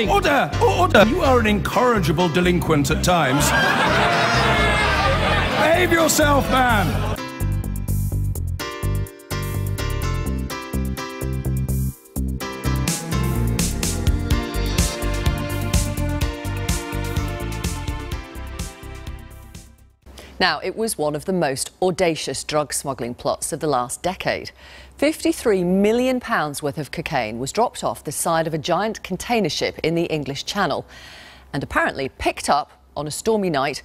Order! Order! You are an incorrigible delinquent at times. Behave yourself, man! Now, it was one of the most audacious drug smuggling plots of the last decade. £53 million worth of cocaine was dropped off the side of a giant container ship in the English Channel and apparently picked up on a stormy night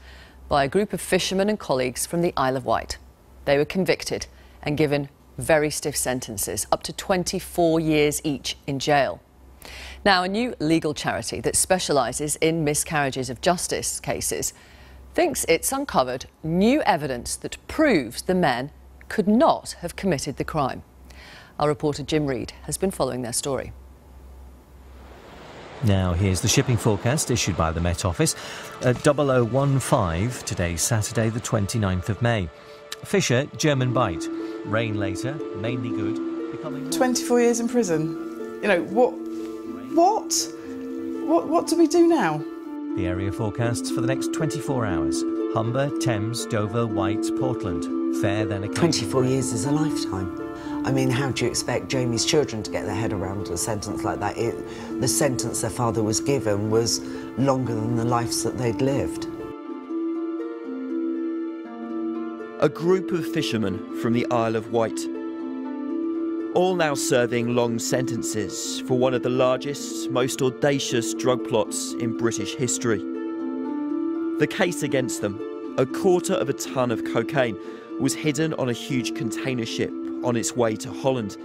by a group of fishermen and colleagues from the Isle of Wight. They were convicted and given very stiff sentences, up to 24 years each in jail. Now, a new legal charity that specialises in miscarriages of justice cases thinks it's uncovered new evidence that proves the men could not have committed the crime. Our reporter Jim Reid has been following their story. Now here's the shipping forecast issued by the Met Office at 0015, today Saturday the 29th of May. Fisher, German bite. Rain later, mainly good. Becoming 24 years in prison. You know, what do we do now? The area forecasts for the next 24 hours. Humber, Thames, Dover, Wight, Portland. Fair then a 24 years is a lifetime. I mean, how do you expect Jamie's children to get their head around a sentence like that? The sentence their father was given was longer than the lives that they'd lived. A group of fishermen from the Isle of Wight, all now serving long sentences for one of the largest, most audacious drug plots in British history. The case against them, 1/4 ton of cocaine, was hidden on a huge container ship on its way to Holland.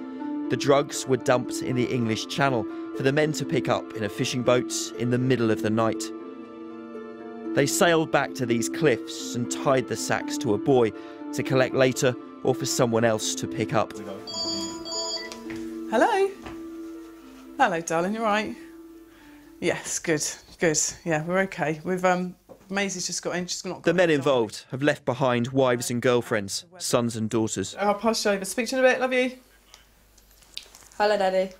The drugs were dumped in the English Channel for the men to pick up in a fishing boat in the middle of the night. They sailed back to these cliffs and tied the sacks to a buoy to collect later or for someone else to pick up. Hello? Hello, darling, you all right? Yes, good, good. Yeah, we're okay. We've, Maisie's just got in, she's not got The men involved have left behind wives and girlfriends, sons and daughters. I'll pass you over. Speak to you in a bit, love you. Hello, Daddy.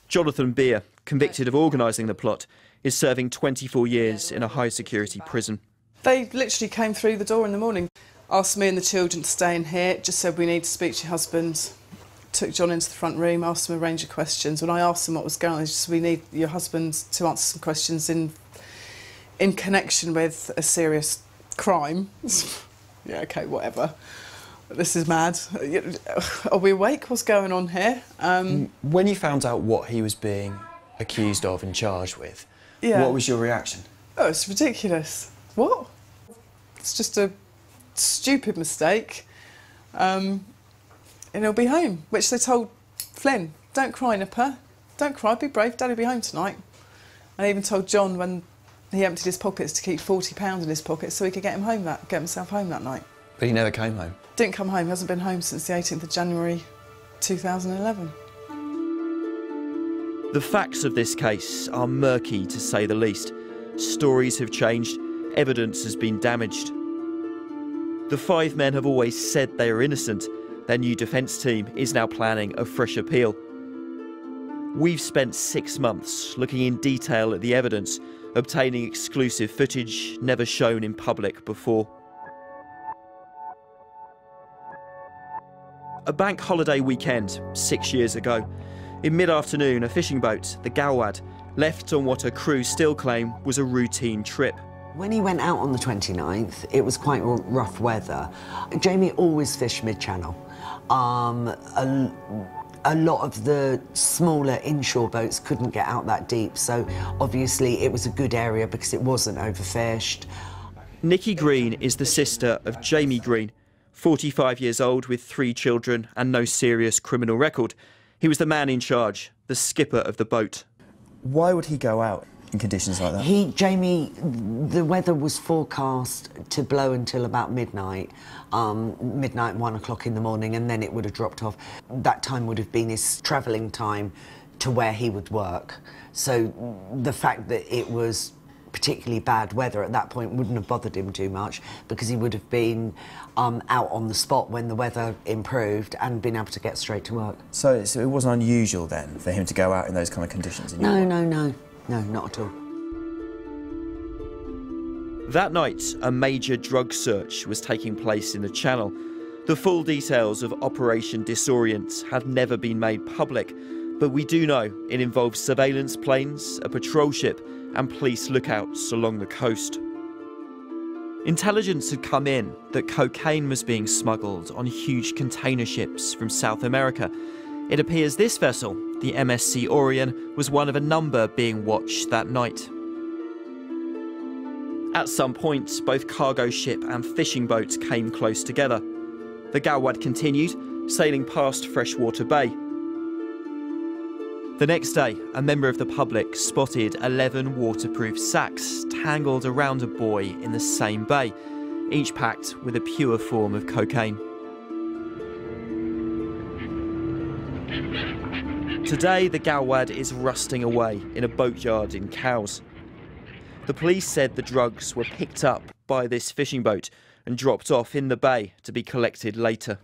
Jonathan Beer, convicted of organising the plot, is serving 24 years in a high-security prison. They literally came through the door in the morning, asked me and the children to stay in here, just said we need to speak to your husband. Took John into the front room, asked him a range of questions. When I asked him what was going on, he just said, we need your husband to answer some questions in connection with a serious crime. Yeah, okay, whatever. This is mad. Are we awake? What's going on here? When you found out what he was being accused of and charged with, yeah. What was your reaction? Oh, it's ridiculous. What? It's just a stupid mistake. And he'll be home, which they told Flynn, don't cry, Nipper, don't cry, be brave, Daddy'll be home tonight. And I even told John when he emptied his pockets to keep £40 in his pocket so he could get himself home that night. But he never came home? Didn't come home, he hasn't been home since the 18th of January 2011. The facts of this case are murky to say the least. Stories have changed, evidence has been damaged. The 5 men have always said they are innocent. Their new defence team is now planning a fresh appeal. We've spent 6 months looking in detail at the evidence, obtaining exclusive footage never shown in public before. A bank holiday weekend 6 years ago. In mid-afternoon, a fishing boat, the Galwad, left on what a crew still claim was a routine trip. When he went out on the 29th, it was quite rough weather. Jamie always fished mid-channel. A lot of the smaller inshore boats couldn't get out that deep, so obviously it was a good area because it wasn't overfished. Nikki Green is the sister of Jamie Green, 45 years old with 3 children and no serious criminal record. He was the man in charge, the skipper of the boat. Why would he go out in conditions like that? Jamie, the weather was forecast to blow until about midnight, 1 o'clock in the morning, and then it would have dropped off. That time would have been his travelling time to where he would work. So the fact that it was particularly bad weather at that point wouldn't have bothered him too much, because he would have been out on the spot when the weather improved and been able to get straight to work. So it wasn't unusual then for him to go out in those kind of conditions? No, not at all. That night, a major drug search was taking place in the Channel. The full details of Operation Disorient have never been made public, but we do know it involved surveillance planes, a patrol ship, and police lookouts along the coast. Intelligence had come in that cocaine was being smuggled on huge container ships from South America. It appears this vessel, the MSC Orion, was one of a number being watched that night. At some point, both cargo ship and fishing boats came close together. The Galwad continued, sailing past Freshwater Bay. The next day, a member of the public spotted 11 waterproof sacks tangled around a buoy in the same bay, each packed with a pure form of cocaine. Today, the Galwad is rusting away in a boatyard in Cowes. The police said the drugs were picked up by this fishing boat and dropped off in the bay to be collected later.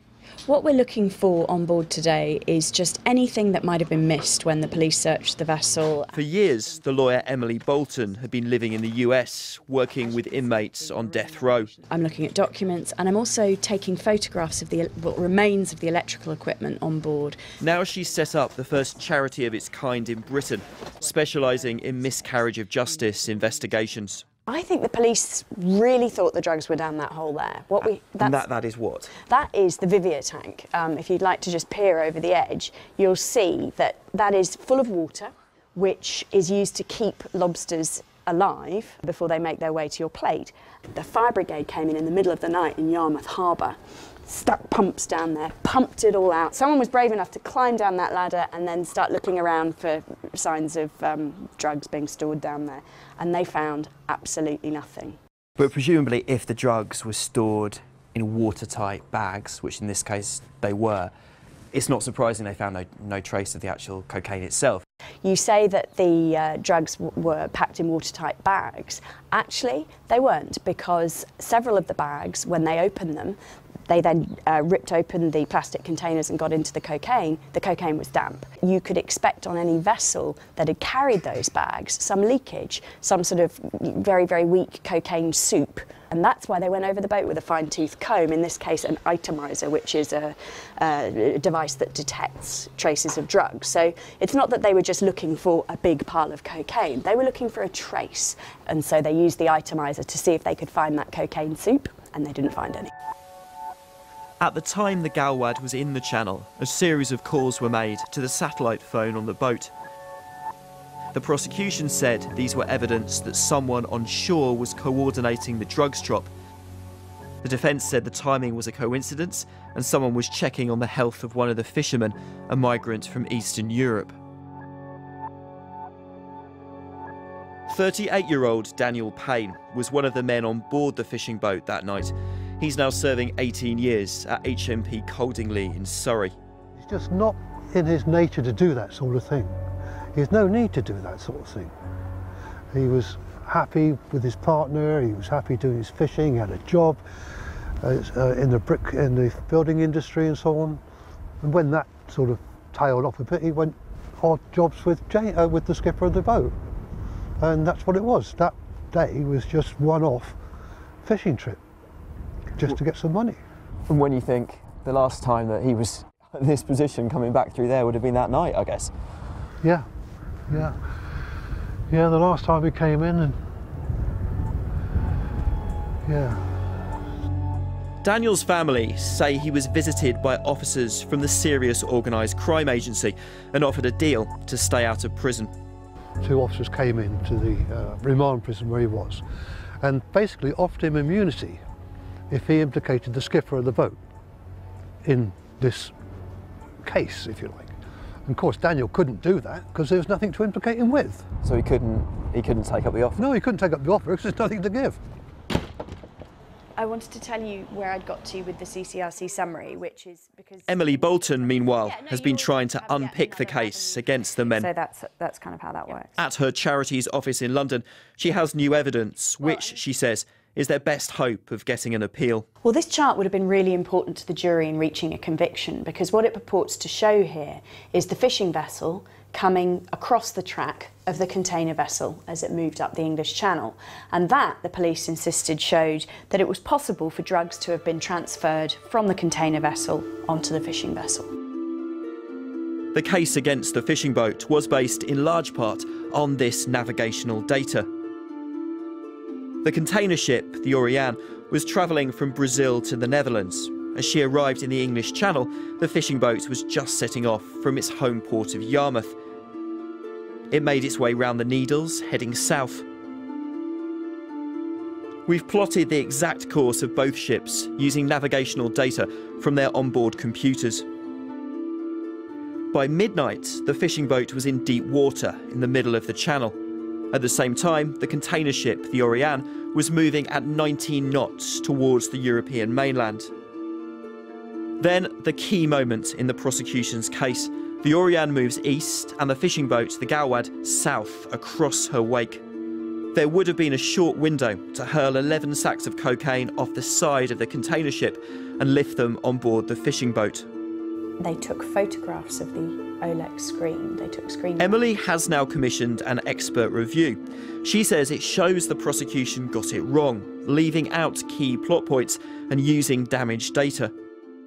What we're looking for on board today is just anything that might have been missed when the police searched the vessel. For years, the lawyer Emily Bolton had been living in the US, working with inmates on death row. I'm looking at documents, and I'm also taking photographs of what remains of the electrical equipment on board. Now she's set up the first charity of its kind in Britain, specialising in miscarriage of justice investigations. I think the police really thought the drugs were down that hole there. That is what? That is the Vivia tank. If you'd like to just peer over the edge, you'll see that that is full of water, which is used to keep lobsters alive before they make their way to your plate. The fire brigade came in the middle of the night in Yarmouth Harbour, stuck pumps down there, pumped it all out. Someone was brave enough to climb down that ladder and then start looking around for signs of drugs being stored down there, and they found absolutely nothing. But presumably if the drugs were stored in watertight bags, which in this case they were, it's not surprising they found no trace of the actual cocaine itself. You say that the drugs were packed in watertight bags. Actually, they weren't, because several of the bags, when they opened them, they then ripped open the plastic containers and got into the cocaine. The cocaine was damp. You could expect on any vessel that had carried those bags some leakage, some sort of very, very weak cocaine soup. And that's why they went over the boat with a fine-tooth comb, in this case an itomizer, which is a device that detects traces of drugs. So it's not that they were just looking for a big pile of cocaine, they were looking for a trace. And so they used the itomizer to see if they could find that cocaine soup, and they didn't find any. At the time the Galwad was in the Channel, a series of calls were made to the satellite phone on the boat. The prosecution said these were evidence that someone on shore was coordinating the drugs drop. The defence said the timing was a coincidence and someone was checking on the health of one of the fishermen, a migrant from Eastern Europe. 38-year-old Daniel Payne was one of the men on board the fishing boat that night. He's now serving 18 years at HMP Coldingley in Surrey. It's just not in his nature to do that sort of thing. He has no need to do that sort of thing. He was happy with his partner, he was happy doing his fishing, he had a job in the building industry and so on. And when that sort of tailed off a bit, he went odd jobs with the skipper of the boat. And that's what it was. That day was just one-off fishing trip, just to get some money. And when you think the last time that he was in this position coming back through there would have been that night, I guess? Yeah, the last time he came in, and yeah. Daniel's family say he was visited by officers from the Serious Organised Crime Agency and offered a deal to stay out of prison. 2 officers came into the remand prison where he was and basically offered him immunity if he implicated the skipper of the boat in this case, if you like. And of course, Daniel couldn't do that because there was nothing to implicate him with. So he couldn't take up the offer? No, he couldn't take up the offer because there's nothing to give. I wanted to tell you where I'd got to with the CCRC summary, which is because... Emily Bolton, meanwhile, has been trying to unpick the case against the men. So that's kind of how that works. At her charity's office in London, she has new evidence, which, she says, is their best hope of getting an appeal. Well, this chart would have been really important to the jury in reaching a conviction, because what it purports to show here is the fishing vessel coming across the track of the container vessel as it moved up the English Channel. And that, the police insisted, showed that it was possible for drugs to have been transferred from the container vessel onto the fishing vessel. The case against the fishing boat was based in large part on this navigational data. The container ship, the Oriane, was travelling from Brazil to the Netherlands. As she arrived in the English Channel, the fishing boat was just setting off from its home port of Yarmouth. It made its way round the Needles, heading south. We've plotted the exact course of both ships using navigational data from their onboard computers. By midnight, the fishing boat was in deep water in the middle of the channel. At the same time, the container ship, the Oriane, was moving at 19 knots towards the European mainland. Then, the key moment in the prosecution's case. The Oriane moves east and the fishing boat, the Gauwad, south across her wake. There would have been a short window to hurl 11 sacks of cocaine off the side of the container ship and lift them on board the fishing boat. They took photographs of the OLEX screen. They took screen. Emily has now commissioned an expert review. She says it shows the prosecution got it wrong, leaving out key plot points and using damaged data.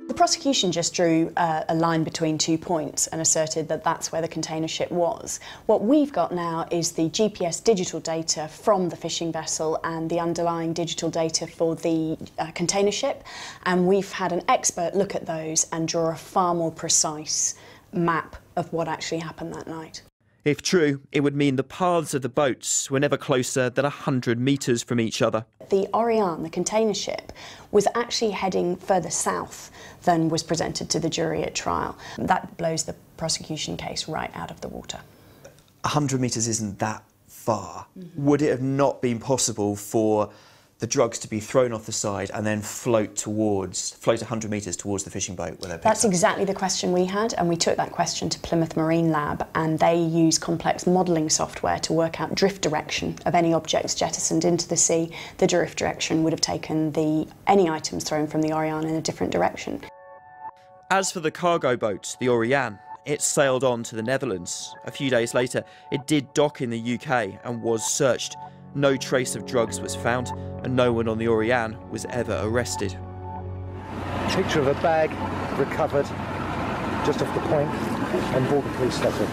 The prosecution just drew a line between 2 points and asserted that that's where the container ship was. What we've got now is the GPS digital data from the fishing vessel and the underlying digital data for the container ship, and we've had an expert look at those and draw a far more precise map of what actually happened that night. If true, it would mean the paths of the boats were never closer than 100 metres from each other. The Oriane, the container ship, was actually heading further south than was presented to the jury at trial. That blows the prosecution case right out of the water. 100 metres isn't that far. Would it have not been possible for the drugs to be thrown off the side and then float 100 metres towards the fishing boat where they're picked That's up? exactly the question we had, and we took that question to Plymouth Marine Lab, and they use complex modelling software to work out drift direction of any objects jettisoned into the sea. The drift direction would have taken any items thrown from the Oriane in a different direction. As for the cargo boat, the Oriane, it sailed on to the Netherlands. A few days later, it did dock in the UK and was searched. No trace of drugs was found, and no one on the Oriane was ever arrested. Picture of a bag recovered just off the point and border police station.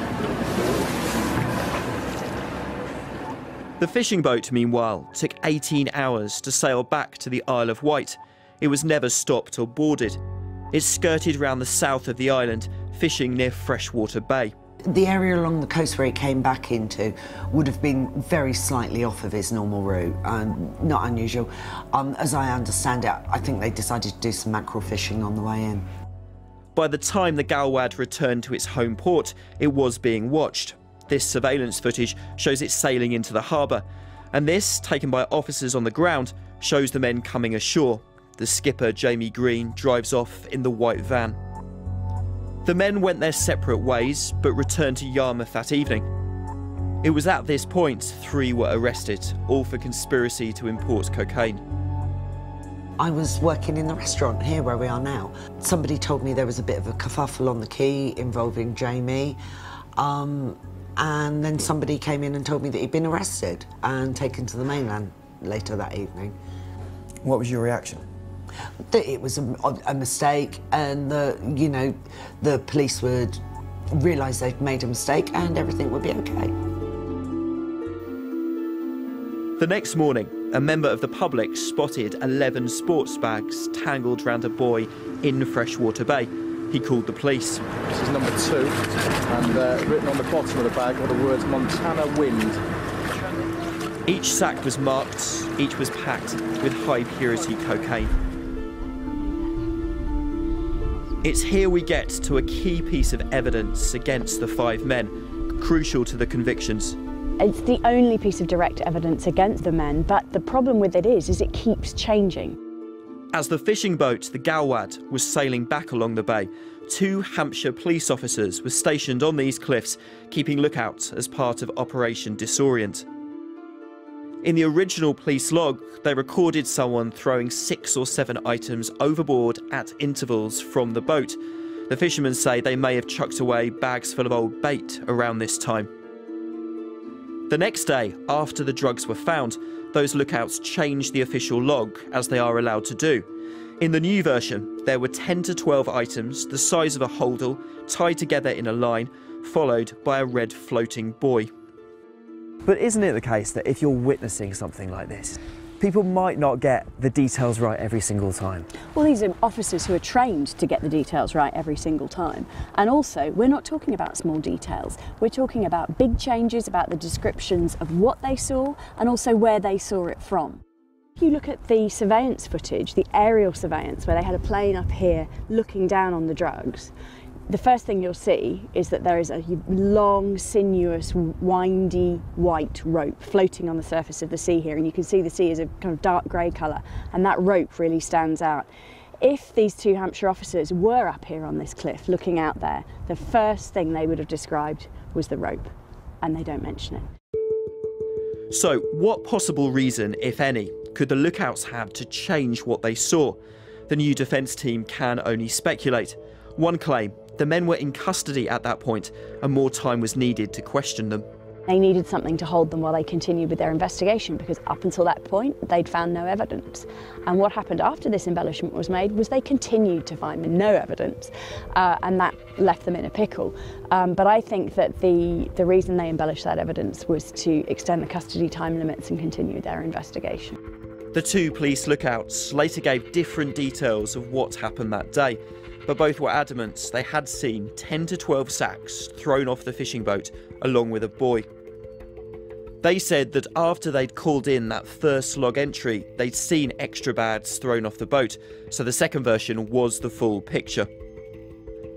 The fishing boat, meanwhile, took 18 hours to sail back to the Isle of Wight. It was never stopped or boarded. It skirted round the south of the island, fishing near Freshwater Bay. The area along the coast where he came back into would have been very slightly off of his normal route, not unusual. As I understand it, I think they decided to do some mackerel fishing on the way in. By the time the Gauwad returned to its home port, it was being watched. This surveillance footage shows it sailing into the harbour, and this, taken by officers on the ground, shows the men coming ashore. The skipper, Jamie Green, drives off in the white van. The men went their separate ways, but returned to Yarmouth that evening. It was at this point 3 were arrested, all for conspiracy to import cocaine. I was working in the restaurant here where we are now. Somebody told me there was a bit of a kerfuffle on the quay involving Jamie, and then somebody came in and told me that he'd been arrested and taken to the mainland later that evening. What was your reaction? That it was a mistake, and the police would realise they'd made a mistake and everything would be okay. The next morning, a member of the public spotted 11 sports bags tangled round a buoy in Freshwater Bay. He called the police. This is number 2, and written on the bottom of the bag are the words Montana Wind. Each sack was marked, each was packed with high-purity cocaine. It's here we get to a key piece of evidence against the 5 men, crucial to the convictions. It's the only piece of direct evidence against the men, but the problem with it is it keeps changing. As the fishing boat, the Galwad, was sailing back along the bay, 2 Hampshire police officers were stationed on these cliffs, keeping lookout as part of Operation Disorient. In the original police log, they recorded someone throwing 6 or 7 items overboard at intervals from the boat. The fishermen say they may have chucked away bags full of old bait around this time. The next day, after the drugs were found, those lookouts changed the official log, as they are allowed to do. In the new version, there were 10 to 12 items the size of a holdall, tied together in a line, followed by a red floating buoy. But isn't it the case that if you're witnessing something like this, people might not get the details right every single time? Well, these are officers who are trained to get the details right every single time. And also, we're not talking about small details. We're talking about big changes, about the descriptions of what they saw and also where they saw it from. If you look at the surveillance footage, the aerial surveillance, where they had a plane up here looking down on the drugs, the first thing you'll see is that there is a long, sinuous, windy white rope floating on the surface of the sea here, and you can see the sea is a kind of dark grey colour, and that rope really stands out. If these 2 Hampshire officers were up here on this cliff looking out there, the first thing they would have described was the rope, and they don't mention it. So, what possible reason, if any, could the lookouts have to change what they saw? The new defence team can only speculate. One claim: the men were in custody at that point and more time was needed to question them. They needed something to hold them while they continued with their investigation, because up until that point they'd found no evidence. And what happened after this embellishment was made was they continued to find no evidence, and that left them in a pickle. But I think that the reason they embellished that evidence was to extend the custody time limits and continue their investigation. The 2 police lookouts later gave different details of what happened that day, but both were adamant they had seen 10 to 12 sacks thrown off the fishing boat along with a buoy. They said that after they'd called in that first log entry, they'd seen extra bags thrown off the boat, so the second version was the full picture.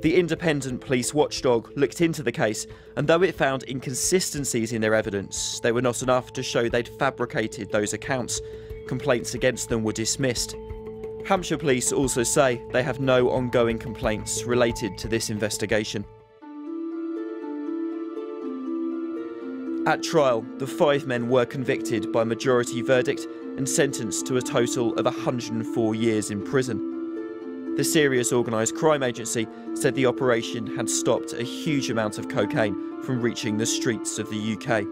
The independent police watchdog looked into the case, and though it found inconsistencies in their evidence, they were not enough to show they'd fabricated those accounts. Complaints against them were dismissed. Hampshire Police also say they have no ongoing complaints related to this investigation. At trial, the 5 men were convicted by majority verdict and sentenced to a total of 104 years in prison. The Serious Organised Crime Agency said the operation had stopped a huge amount of cocaine from reaching the streets of the UK.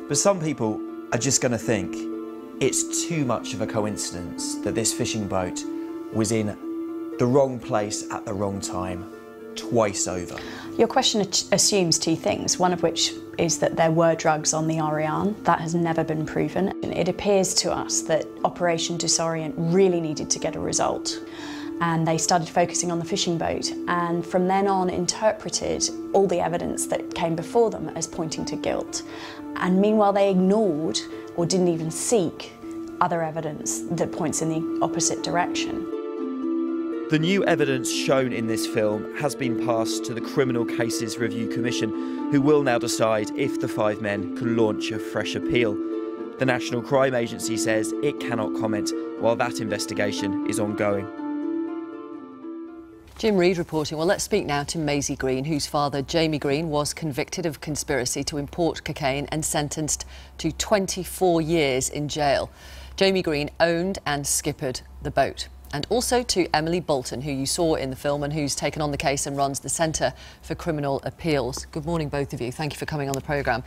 But some people are just going to think it's too much of a coincidence that this fishing boat was in the wrong place at the wrong time, twice over. Your question assumes 2 things, one of which is that there were drugs on the Ariane. That has never been proven. It appears to us that Operation Disorient really needed to get a result, and they started focusing on the fishing boat, and from then on interpreted all the evidence that came before them as pointing to guilt. And meanwhile they ignored or didn't even seek other evidence that points in the opposite direction. The new evidence shown in this film has been passed to the Criminal Cases Review Commission, who will now decide if the 5 men can launch a fresh appeal. The National Crime Agency says it cannot comment while that investigation is ongoing. Jim Reid reporting. Well, let's speak now to Maisie Green, whose father, Jamie Green, was convicted of conspiracy to import cocaine and sentenced to 24 years in jail. Jamie Green owned and skippered the boat. And also to Emily Bolton, who you saw in the film and who's taken on the case and runs the Centre for Criminal Appeals. Good morning, both of you. Thank you for coming on the programme.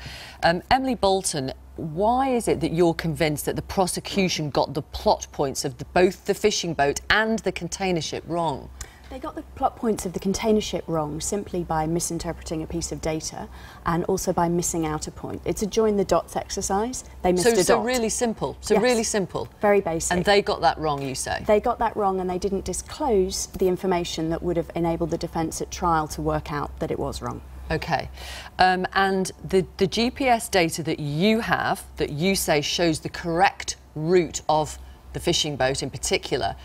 Emily Bolton, why is it that you're convinced that the prosecution got the plot points of both the fishing boat and the container ship wrong? They got the plot points of the container ship wrong simply by misinterpreting a piece of data and also by missing out a point. It's a join the dots exercise. They missed a dot. So really simple. So yes, really simple. Very basic. And they got that wrong, you say? They got that wrong, and they didn't disclose the information that would have enabled the defence at trial to work out that it was wrong. OK. And the GPS data that you have, that you say shows the correct route of the fishing boat in particular,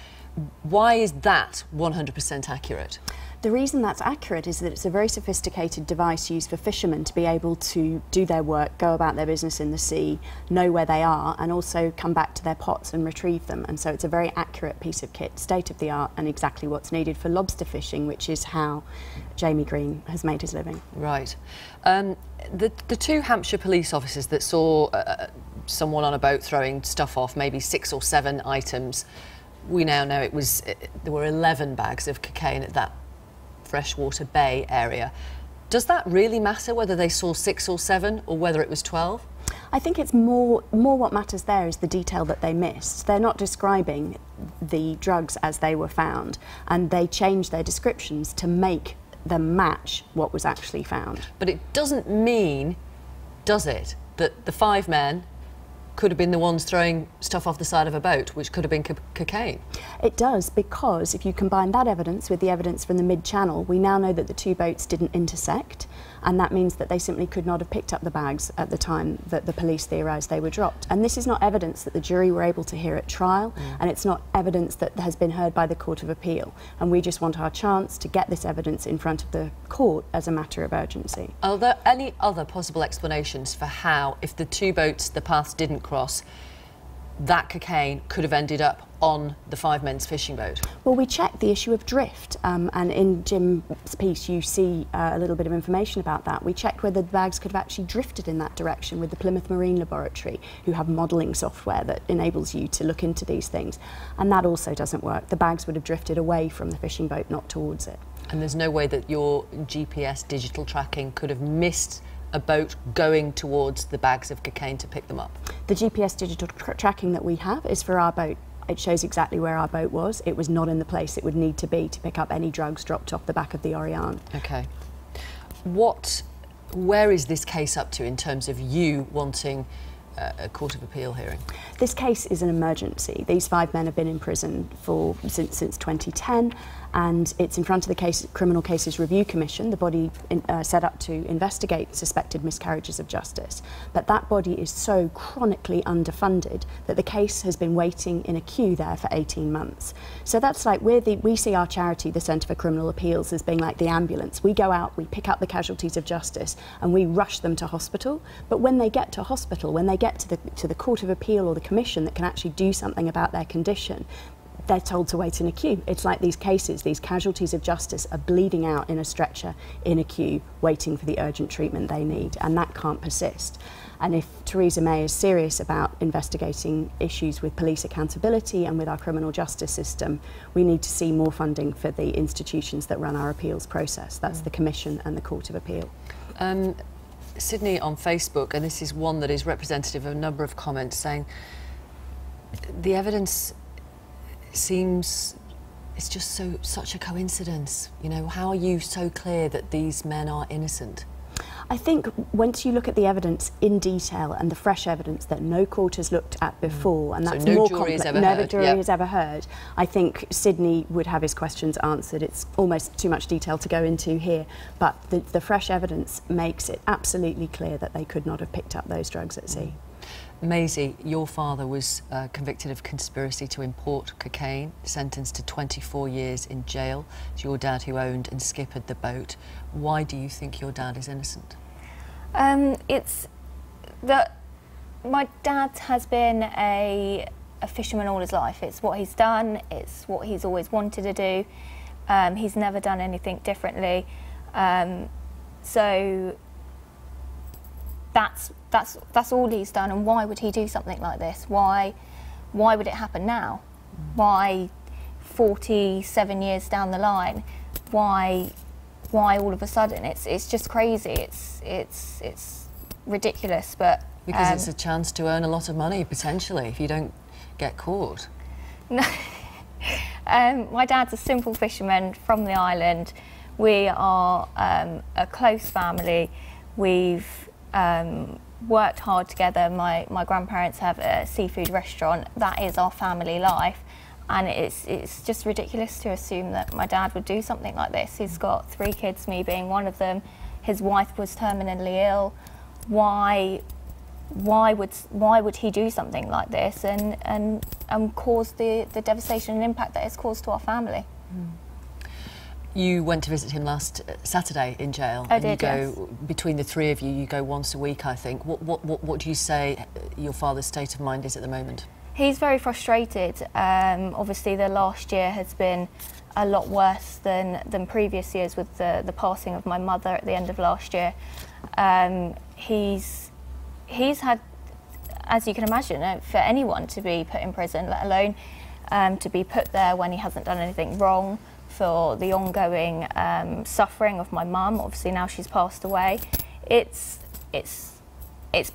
why is that 100% accurate? The reason that's accurate is that it's a very sophisticated device used for fishermen to be able to do their work, go about their business in the sea, know where they are, and also come back to their pots and retrieve them. And so it's a very accurate piece of kit, state of the art, and exactly what's needed for lobster fishing, which is how Jamie Green has made his living. Right. The two Hampshire police officers that saw someone on a boat throwing stuff off, maybe 6 or 7 items, we now know there were 11 bags of cocaine at that freshwater bay area. Does that really matter whether they saw 6 or 7 or whether it was 12? I think it's more what matters there is the detail that they missed. They're not describing the drugs as they were found, and they changed their descriptions to make them match what was actually found. But it doesn't mean, does it, that the 5 men could have been the ones throwing stuff off the side of a boat, which could have been cocaine? It does, because if you combine that evidence with the evidence from the mid-channel, we now know that the 2 boats didn't intersect, and that means that they simply could not have picked up the bags at the time that the police theorised they were dropped. And this is not evidence that the jury were able to hear at trial, and it's not evidence that has been heard by the Court of Appeal. And we just want our chance to get this evidence in front of the court as a matter of urgency. Are there any other possible explanations for how, if the 2 boats, the paths didn't cross, that cocaine could have ended up on the 5 men's fishing boat? Well, we checked the issue of drift, and in Jim's piece you see a little bit of information about that. We checked whether the bags could have actually drifted in that direction with the Plymouth Marine Laboratory, who have modelling software that enables you to look into these things, and that also doesn't work. The bags would have drifted away from the fishing boat, not towards it. And there's no way that your GPS digital tracking could have missed a boat going towards the bags of cocaine to pick them up? The GPS digital tracking that we have is for our boat. It shows exactly where our boat was. It was not in the place it would need to be to pick up any drugs dropped off the back of the Oriane. OK. Where is this case up to in terms of you wanting a Court of Appeal hearing? This case is an emergency. These 5 men have been in prison since 2010, and it's in front of the Criminal Cases Review Commission, the body set up to investigate suspected miscarriages of justice. But that body is so chronically underfunded that the case has been waiting in a queue there for 18 months. So that's like, we see our charity, the Centre for Criminal Appeals, as being like the ambulance. We go out, we pick up the casualties of justice, and we rush them to hospital. But when they get to hospital, when they get to the Court of Appeal or the Commission that can actually do something about their condition, they're told to wait in a queue. It's like these cases, these casualties of justice are bleeding out in a stretcher in a queue, waiting for the urgent treatment they need, and that can't persist. And if Theresa May is serious about investigating issues with police accountability and with our criminal justice system, we need to see more funding for the institutions that run our appeals process. That's the Commission and the Court of Appeal. Sydney on Facebook, and this is one that is representative of a number of comments, saying the evidence seems, it's just such a coincidence. You know, how are you so clear that these men are innocent? I think once you look at the evidence in detail and the fresh evidence that no court has looked at before, and that's more complex, no jury has ever heard, I think Sydney would have his questions answered. It's almost too much detail to go into here, but the fresh evidence makes it absolutely clear that they could not have picked up those drugs at sea. Maisie, your father was convicted of conspiracy to import cocaine, sentenced to 24 years in jail. It's your dad who owned and skippered the boat. Why do you think your dad is innocent? It's that my dad has been a fisherman all his life. It's what he's done, it's what he's always wanted to do. He's never done anything differently. So that's all he's done, and why would he do something like this? Why would it happen now? Why 47 years down the line? Why all of a sudden? It's just crazy. It's ridiculous, but because it's a chance to earn a lot of money potentially if you don't get caught. No. My dad's a simple fisherman from the island. We are a close family. We've worked hard together. My grandparents have a seafood restaurant. That is our family life, and it's just ridiculous to assume that my dad would do something like this. He's got 3 kids, me being one of them. His wife was terminally ill. Why would he do something like this and cause the devastation and impact that it's caused to our family? You went to visit him last Saturday in jail. I and did, you go, yes. Between the three of you, you go once a week, I think. What do you say your father's state of mind is at the moment? He's very frustrated. Obviously, the last year has been a lot worse than previous years with the passing of my mother at the end of last year. He's had, as you can imagine, for anyone to be put in prison, let alone to be put there when he hasn't done anything wrong, for the ongoing suffering of my mum. Obviously now she's passed away. It's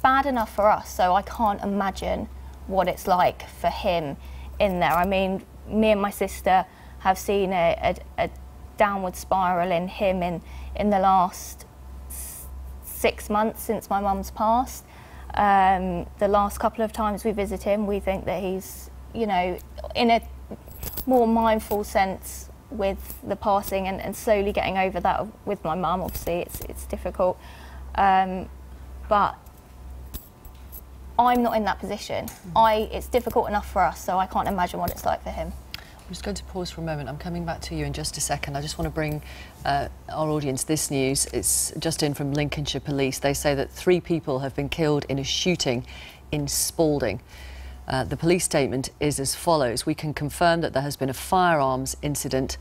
bad enough for us, so I can't imagine what it's like for him in there. I mean, me and my sister have seen a downward spiral in him in the last 6 months since my mum's passed. The last couple of times we visit him, we think that he's, you know, in a more mindful sense with the passing and slowly getting over that with my mum. Obviously it's difficult, but I'm not in that position. It's difficult enough for us, so I can't imagine what it's like for him. I'm just going to pause for a moment. I'm coming back to you in just a second. I just want to bring our audience this news. It's just in from Lincolnshire Police. They say that 3 people have been killed in a shooting in Spalding. The police statement is as follows. We can confirm that there has been a firearms incident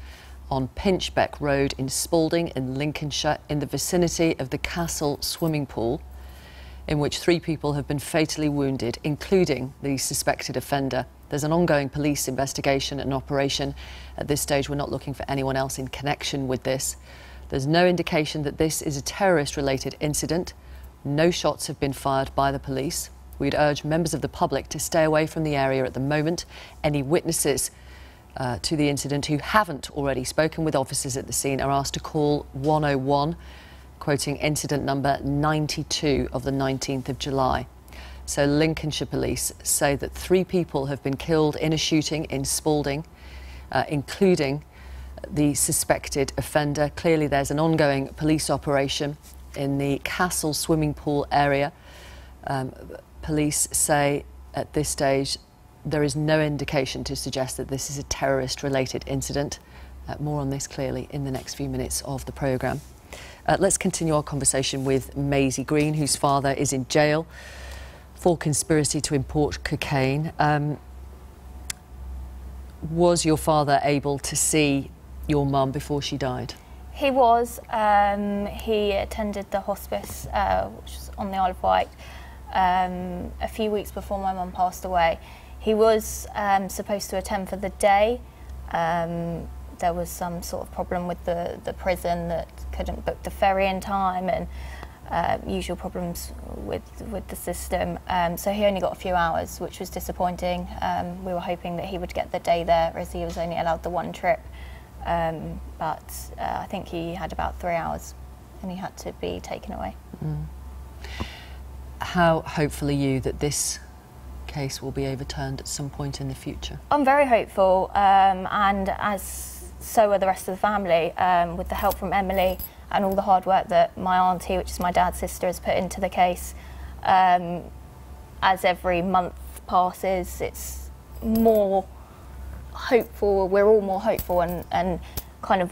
on Pinchbeck Road in Spalding in Lincolnshire in the vicinity of the Castle swimming pool, in which 3 people have been fatally wounded, including the suspected offender. There's an ongoing police investigation and operation. At this stage, we're not looking for anyone else in connection with this. There's no indication that this is a terrorist-related incident. No shots have been fired by the police. We'd urge members of the public to stay away from the area at the moment. Any witnesses to the incident who haven't already spoken with officers at the scene are asked to call 101, quoting incident number 92 of the 19th of July. So Lincolnshire Police say that 3 people have been killed in a shooting in Spalding, including the suspected offender. Clearly there's an ongoing police operation in the Castle swimming pool area. Police say at this stage there is no indication to suggest that this is a terrorist-related incident. More on this clearly in the next few minutes of the programme. Let's continue our conversation with Maisie Green, whose father is in jail for conspiracy to import cocaine. Was your father able to see your mum before she died? He was. He attended the hospice, which was on the Isle of Wight, a few weeks before my mum passed away. He was supposed to attend for the day. There was some sort of problem with the prison that couldn't book the ferry in time, and usual problems with the system. So he only got a few hours, which was disappointing. We were hoping that he would get the day there, as he was only allowed the 1 trip. But I think he had about 3 hours and he had to be taken away. How hopeful are you that this case will be overturned at some point in the future? I'm very hopeful, and as so are the rest of the family, with the help from Emily and all the hard work that my auntie, which is my dad's sister, has put into the case. As every month passes, it's more hopeful. We're all more hopeful and kind of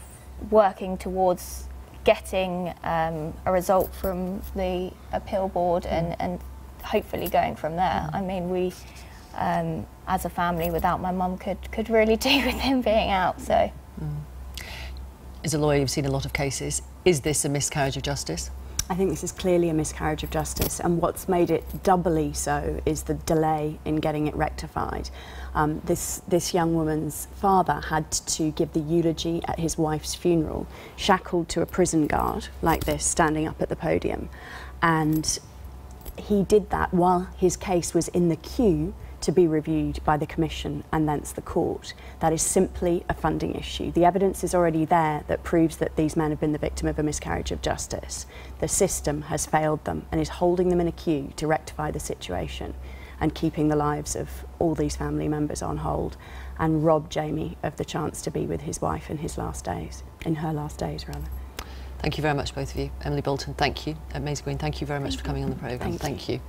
working towards getting a result from the appeal board and hopefully going from there. I mean, we, as a family, without my mum, could really do with him being out. So, as a lawyer, you've seen a lot of cases. Is this a miscarriage of justice? I think this is clearly a miscarriage of justice, and what's made it doubly so is the delay in getting it rectified. This young woman's father had to give the eulogy at his wife's funeral, shackled to a prison guard like this, standing up at the podium, and he did that while his case was in the queue to be reviewed by the Commission and thence the court. That is simply a funding issue. The evidence is already there that proves that these men have been the victim of a miscarriage of justice. The system has failed them and is holding them in a queue to rectify the situation and keeping the lives of all these family members on hold, and rob Jamie of the chance to be with his wife in his last days, in her last days rather. Thank you very much, both of you. Emily Bolton, thank you. Maisie Green, thank you very much for coming on the programme. Thank you.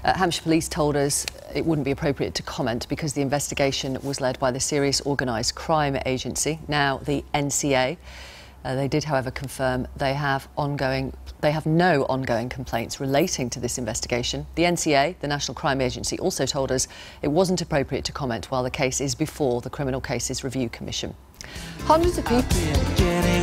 Hampshire Police told us it wouldn't be appropriate to comment because the investigation was led by the Serious Organised Crime Agency, now the NCA. They did, however, confirm they have no ongoing complaints relating to this investigation. The NCA, the National Crime Agency, also told us it wasn't appropriate to comment while the case is before the Criminal Cases Review Commission. Hundreds of people...